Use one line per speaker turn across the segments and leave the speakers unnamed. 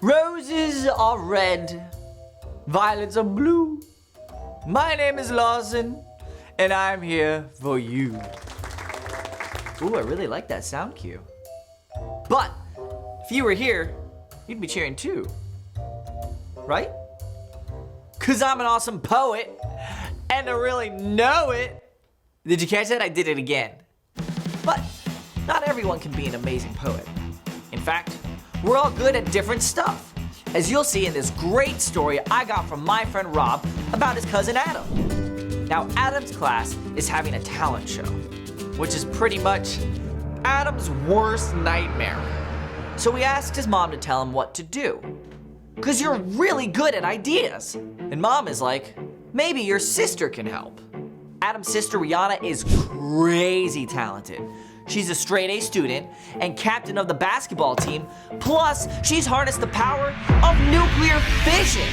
Roses are red, violets are blue. My name is Lawson, and I'm here for you. Ooh, I really like that sound cue. But if you were here, you'd be cheering too, right? 'Cause I'm an awesome poet, and to really know it, did you catch that? I did it again. But not everyone can be an amazing poet. In fact, we're all good at different stuff, as you'll see in this great story I got from my friend Rob about his cousin Adam. Now, Adam's class is having a talent show, which is pretty much Adam's worst nightmare. So we asked his mom to tell him what to do, 'cause you're really good at ideas. And Mom is like, maybe your sister can help. Adam's sister Rihanna is crazy talented. She's a straight A student and captain of the basketball team, plus she's harnessed the power of nuclear fission.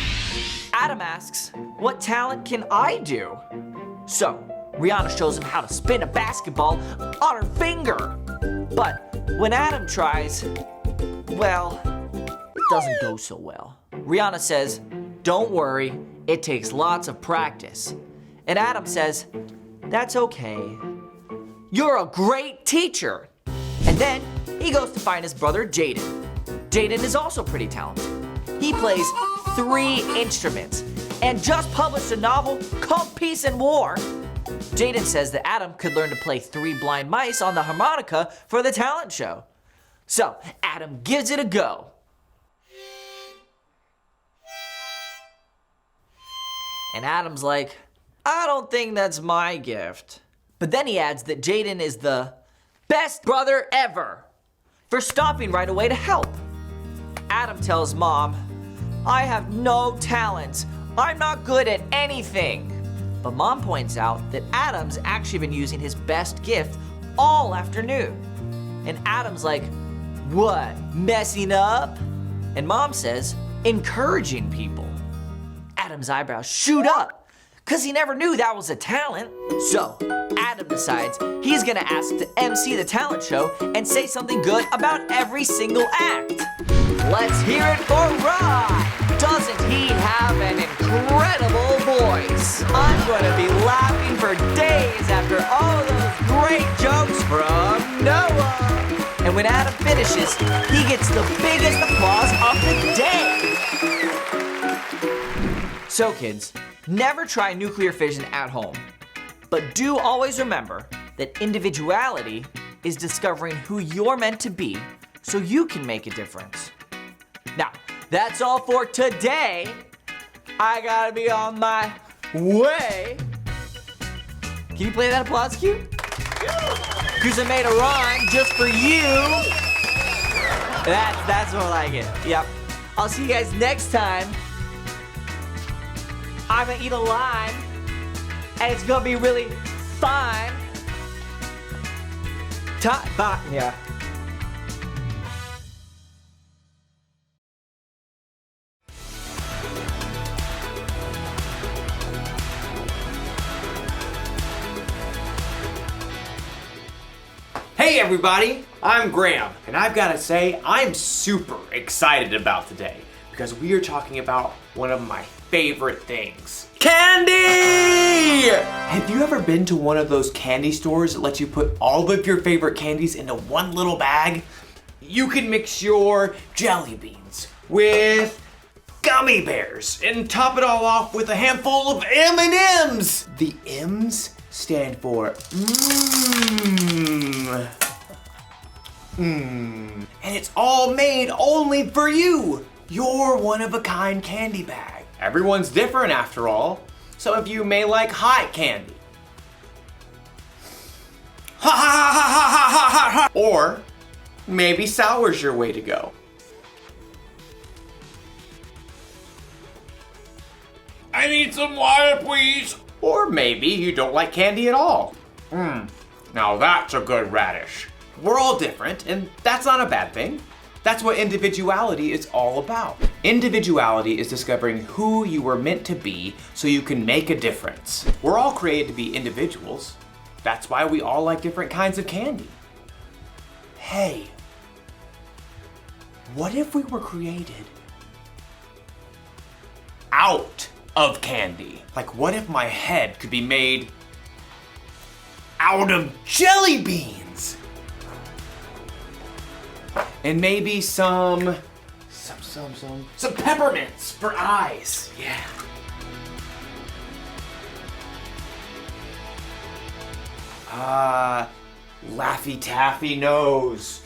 Adam asks, what talent can I do? So, Rihanna shows him how to spin a basketball on her finger. But when Adam tries, well, it doesn't go so well. Rihanna says, don't worry, it takes lots of practice. And Adam says, that's okay. You're a great teacher. And then he goes to find his brother Jaden. Jaden is also pretty talented. He plays 3 instruments and just published a novel called Peace and War. Jaden says that Adam could learn to play 3 blind mice on the harmonica for the talent show. So Adam gives it a go. And Adam's like, I don't think that's my gift. But then he adds that Jaden is the best brother ever for stopping right away to help. Adam tells Mom, I have no talents. I'm not good at anything. But Mom points out that Adam's actually been using his best gift all afternoon. And Adam's like, what, messing up? And Mom says, encouraging people. Adam's eyebrows shoot up, 'cause he never knew that was a talent. So, Adam decides he's gonna ask to MC the talent show and say something good about every single act. Let's hear it for Rod! Doesn't he have an incredible voice? I'm gonna be laughing for days after all of those great jokes from Noah. And when Adam finishes, he gets the biggest applause of the day. So kids, never try nuclear fission at home. But do always remember that individuality is discovering who you're meant to be so you can make a difference. Now, that's all for today. I gotta be on my way. Can you play that applause cue? Because I made a rhyme just for you. That's more like it. Yep. I'll see you guys next time. I'm gonna eat a lime, and it's gonna be really fun. Yeah.
Hey everybody, I'm Graham, and I've got to say I'm super excited about today because we are talking about one of my favorite things. Candy! Have you ever been to one of those candy stores that lets you put all of your favorite candies into one little bag? You can mix your jelly beans with gummy bears and top it all off with a handful of M&Ms. The M's stand for and it's all made only for you. Your one-of-a-kind candy bag. Everyone's different after all. Some of you may like high candy. Or maybe sour's your way to go. I need some water, please. Or maybe you don't like candy at all. Now that's a good radish. We're all different, and that's not a bad thing. That's what individuality is all about. Individuality is discovering who you were meant to be so you can make a difference. We're all created to be individuals. That's why we all like different kinds of candy. Hey, what if we were created out of candy? Like, what if my head could be made out of jelly beans? And maybe some peppermints for eyes. Yeah. Laffy Taffy nose.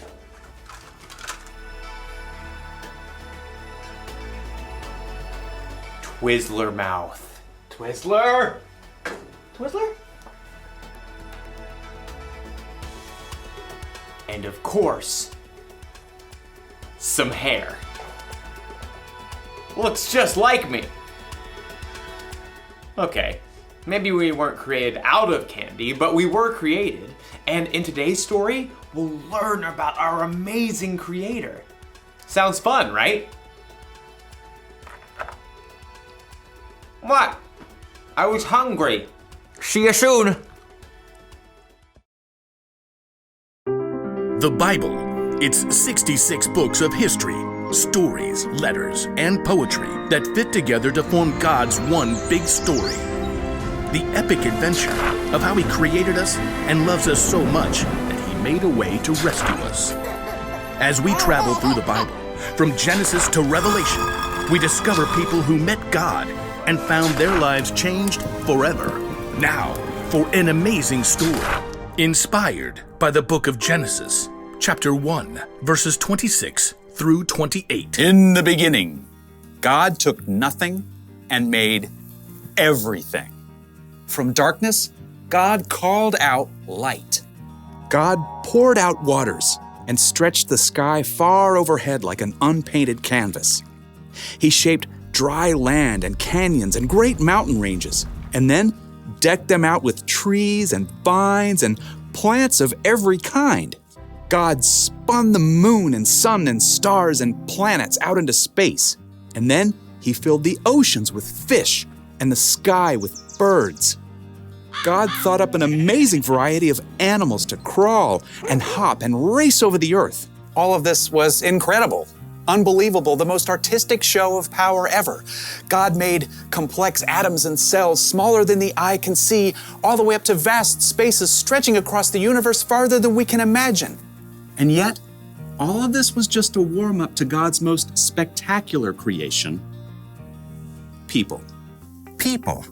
Twizzler mouth. Twizzler? Twizzler? And of course, some hair. Looks just like me. Okay, maybe we weren't created out of candy, but we were created. And in today's story, we'll learn about our amazing creator. Sounds fun, right? What? I was hungry. See you soon.
The Bible. It's 66 books of history, stories, letters, and poetry that fit together to form God's one big story. The epic adventure of how He created us and loves us so much that He made a way to rescue us. As we travel through the Bible, from Genesis to Revelation, we discover people who met God and found their lives changed forever. Now, for an amazing story, inspired by the book of Genesis, chapter 1, verses 26 through 28.
In the beginning, God took nothing and made everything. From darkness, God called out light.
God poured out waters and stretched the sky far overhead like an unpainted canvas. He shaped dry land and canyons and great mountain ranges, and then decked them out with trees and vines and plants of every kind. God spun the moon and sun and stars and planets out into space, and then He filled the oceans with fish and the sky with birds. God thought up an amazing variety of animals to crawl and hop and race over the earth.
All of this was incredible, unbelievable, the most artistic show of power ever. God made complex atoms and cells smaller than the eye can see, all the way up to vast spaces stretching across the universe farther than we can imagine.
And yet, all of this was just a warm-up to God's most spectacular creation, people. People.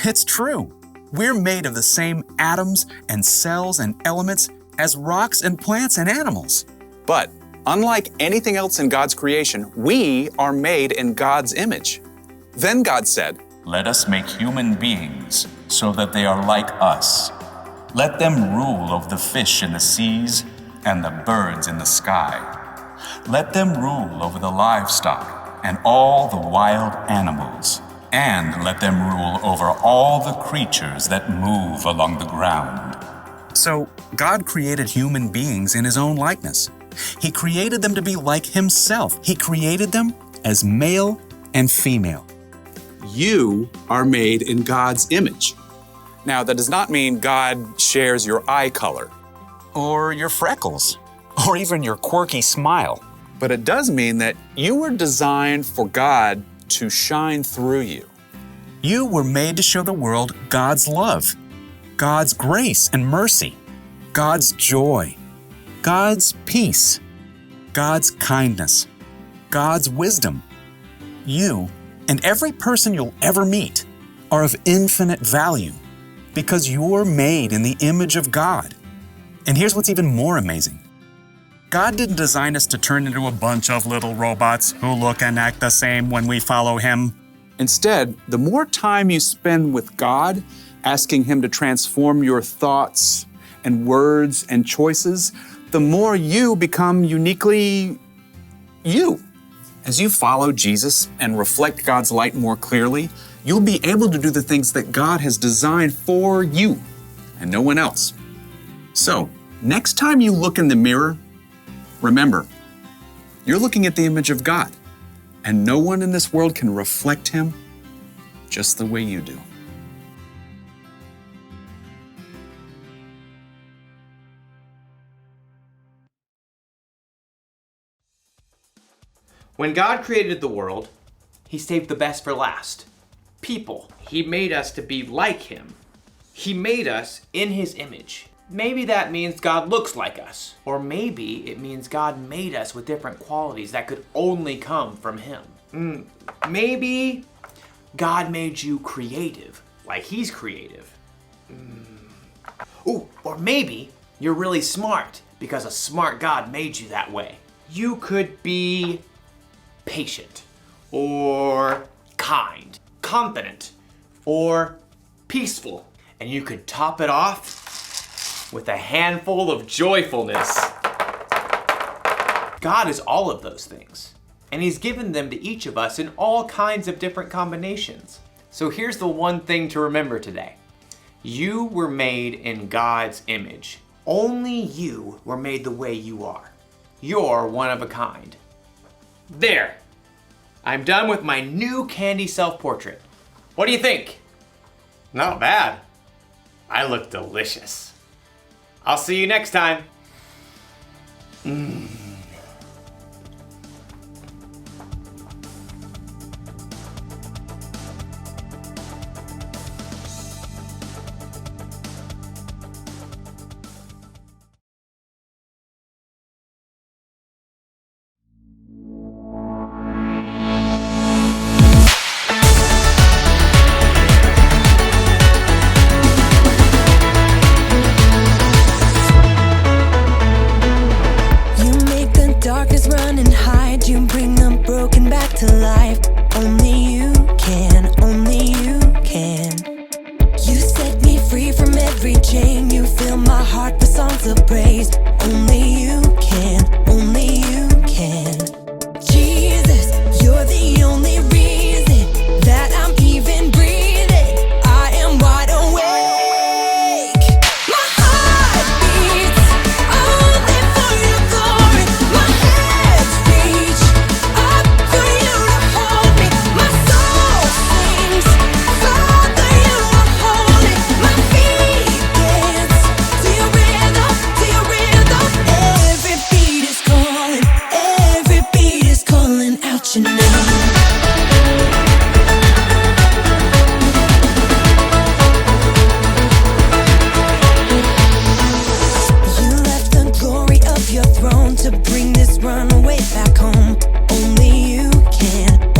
It's true. We're made of the same atoms and cells and elements as rocks and plants and animals.
But unlike anything else in God's creation, we are made in God's image. Then God said,
"Let us make human beings so that they are like us. Let them rule over the fish in the seas and the birds in the sky. Let them rule over the livestock and all the wild animals. And let them rule over all the creatures that move along the ground."
So, God created human beings in His own likeness. He created them to be like Himself. He created them as male and female. You are made in God's image.
Now, that does not mean God shares your eye color,
Or your freckles. Or even your quirky smile.
but it does mean that you were designed for God to shine through you.
You were made to show the world God's love, God's grace and mercy, God's joy, God's peace, God's kindness, God's wisdom. You and every person you'll ever meet are of infinite value because you're made in the image of God. And here's what's even more amazing. God didn't design us to turn into a bunch of little robots who look and act the same when we follow Him.
Instead, the more time you spend with God, asking Him to transform your thoughts and words and choices, the more you become uniquely you. As you follow Jesus and reflect God's light more clearly, you'll be able to do the things that God has designed for you and no one else. So, next time you look in the mirror, remember, you're looking at the image of God, and no one in this world can reflect Him just the way you do.
When God created the world, He saved the best for last. People. He made us to be like him. He made us in his image. Maybe that means God looks like us. Or maybe it means God made us with different qualities that could only come from him. Maybe God made you creative, like he's creative. Ooh, or maybe you're really smart because a smart God made you that way. You could be patient, or kind, confident, or peaceful. And you could top it off with a handful of joyfulness. God is all of those things, and he's given them to each of us in all kinds of different combinations. So here's the one thing to remember today. You were made in God's image. Only you were made the way you are. You're one of a kind. There. I'm done with my new Candy self-portrait. What do you think? Not bad. I look delicious. I'll see you next time.
Darkness run and hide, you bring the broken back to life. Only you can, only you can. You set me free from every chain, you fill my heart with songs of praise. Only you can, only you can. Jesus, you're the only reason that I'm even breathing. I am wide awake. My heart beats only for your glory. My hands reach up for you to hold me. My soul sings, Father, you are holy. My feet dance to your rhythm, to your rhythm. Every beat is calling out your name. You left the glory of your throne to bring this runaway back home. Only you can,